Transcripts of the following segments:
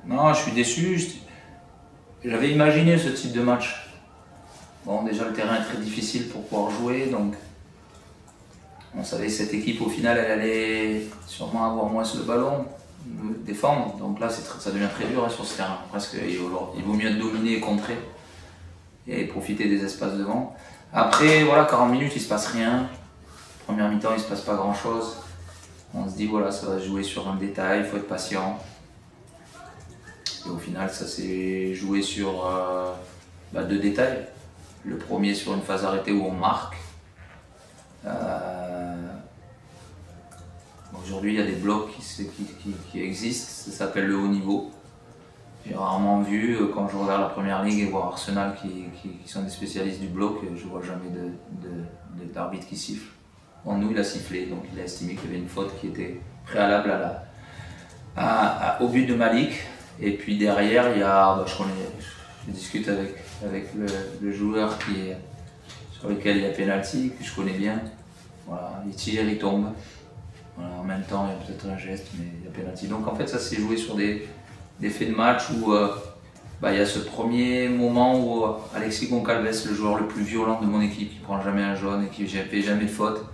Non, je suis déçu. J'avais imaginé ce type de match. Bon, déjà le terrain est très difficile pour pouvoir jouer, donc on savait que cette équipe au final elle allait sûrement avoir moins le ballon, défendre. Donc là ça devient très dur hein, sur ce terrain. Presque il vaut mieux dominer et contrer et profiter des espaces devant. Après voilà, 40 minutes il se passe rien. Première mi-temps il se passe pas grand chose. On se dit voilà, ça va se jouer sur un détail, il faut être patient. Et au final ça s'est joué sur deux détails. Le premier sur une phase arrêtée où on marque. Aujourd'hui, il y a des blocs qui existent, ça s'appelle le haut niveau. J'ai rarement vu, quand je regarde la première ligue et voir Arsenal qui sont des spécialistes du bloc, je ne vois jamais d'arbitre qui siffle. Bon, nous, il a sifflé, donc il a estimé qu'il y avait une faute qui était préalable au but de Malik. Et puis derrière, il y a, je discute avec le joueur sur lequel il y a pénalty, que je connais bien. Voilà, il tire, il tombe. Voilà, en même temps, il y a peut-être un geste, mais il y a pénalty. Donc en fait, ça s'est joué sur des faits de match où il y a ce premier moment où Alexis Goncalves, le joueur le plus violent de mon équipe, qui prend jamais un jaune et qui ne fait jamais de faute,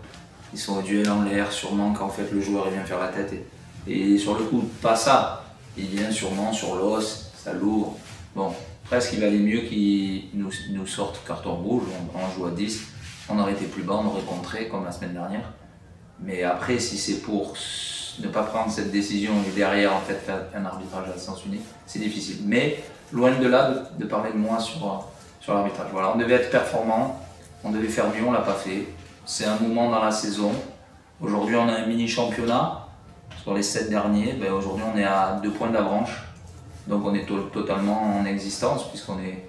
ils sont au duel en l'air, sûrement qu'en fait le joueur il vient faire la tête. Et sur le coup, pas ça. Il vient sûrement sur l'os, ça lourd. Bon, presque il valait mieux qu'il nous sorte carton rouge, on joue à 10. On aurait été plus bas, on aurait contré comme la semaine dernière. Mais après, si c'est pour ne pas prendre cette décision et derrière en fait faire un arbitrage à sens unique, c'est difficile. Mais loin de là de parler de moi sur l'arbitrage. Voilà, on devait être performant, on devait faire mieux, on ne l'a pas fait. C'est un moment dans la saison. Aujourd'hui, on a un mini championnat. Sur les 7 derniers, aujourd'hui on est à 2 points d'avranche. Donc on est totalement en existence puisqu'on est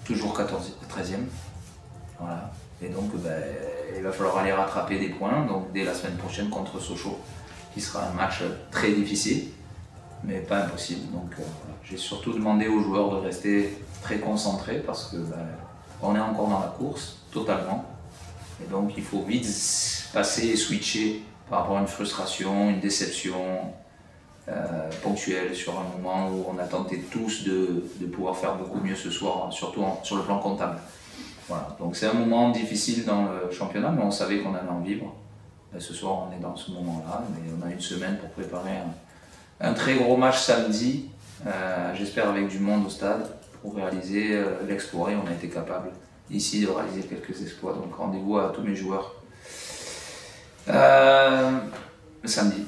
toujours 13e. Voilà. Et donc il va falloir aller rattraper des points donc dès la semaine prochaine contre Sochaux, qui sera un match très difficile, mais pas impossible. Donc voilà. J'ai surtout demandé aux joueurs de rester très concentrés parce que on est encore dans la course totalement. Et donc il faut vite passer et switcher par rapport à une frustration, une déception ponctuelle sur un moment où on a tenté tous de pouvoir faire beaucoup mieux ce soir, surtout sur le plan comptable. Voilà. Donc c'est un moment difficile dans le championnat, mais on savait qu'on allait en vivre. Ce soir, on est dans ce moment-là, mais on a une semaine pour préparer un très gros match samedi, j'espère avec du monde au stade, pour réaliser l'exploit. Et on a été capable ici de réaliser quelques exploits. Donc rendez-vous à tous mes joueurs le samedi.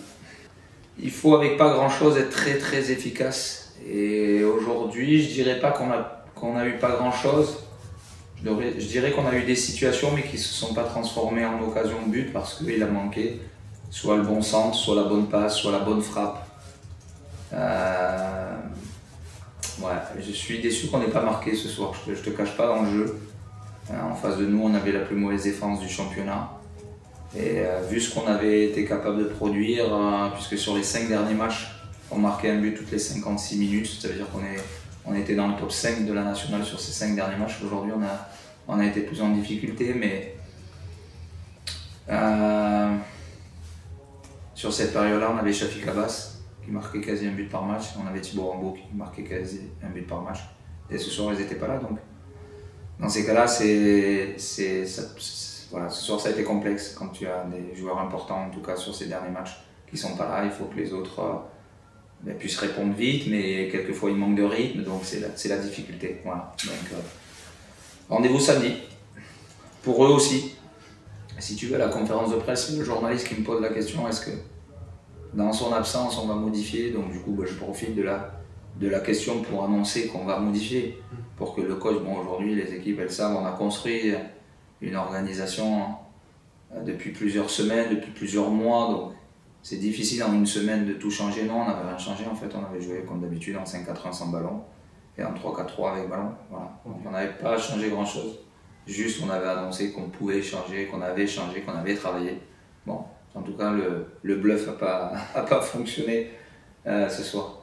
Il faut avec pas grand-chose être très très efficace. Et aujourd'hui, je dirais pas qu'on a eu pas grand-chose. Je dirais qu'on a eu des situations mais qui ne se sont pas transformées en occasion de but parce qu'il a manqué soit le bon centre, soit la bonne passe, soit la bonne frappe. Je suis déçu qu'on n'ait pas marqué ce soir, je te cache pas dans le jeu. En face de nous, on avait la plus mauvaise défense du championnat. Et vu ce qu'on avait été capable de produire, puisque sur les 5 derniers matchs, on marquait un but toutes les 56 minutes, ça veut dire qu'on était dans le top 5 de la nationale sur ces 5 derniers matchs. Aujourd'hui, on a été plus en difficulté, mais sur cette période-là, on avait Shafik Abbas qui marquait quasi un but par match, on avait Thibaut Rambaud qui marquait quasi un but par match. Et ce soir, ils n'étaient pas là, donc dans ces cas-là, voilà, ce soir ça a été complexe quand tu as des joueurs importants, en tout cas sur ces derniers matchs, qui ne sont pas là. Il faut que les autres puissent répondre vite, mais quelquefois ils manquent de rythme, donc c'est la difficulté. Voilà. Donc rendez-vous samedi, pour eux aussi. Si tu veux, à la conférence de presse, le journaliste qui me pose la question, est-ce que dans son absence on va modifier? Donc du coup, je profite de la question pour annoncer qu'on va modifier, pour que le coach, aujourd'hui les équipes elles savent, on a construit une organisation depuis plusieurs semaines, depuis plusieurs mois, donc c'est difficile en une semaine de tout changer. Non, on n'avait rien changé en fait, on avait joué comme d'habitude en 5-4-1 sans ballon et en 3-4-3 avec ballon. Voilà. Donc on n'avait pas changé grand chose, juste on avait annoncé qu'on pouvait changer, qu'on avait changé, qu'on avait travaillé. Bon, en tout cas le bluff n'a pas fonctionné ce soir.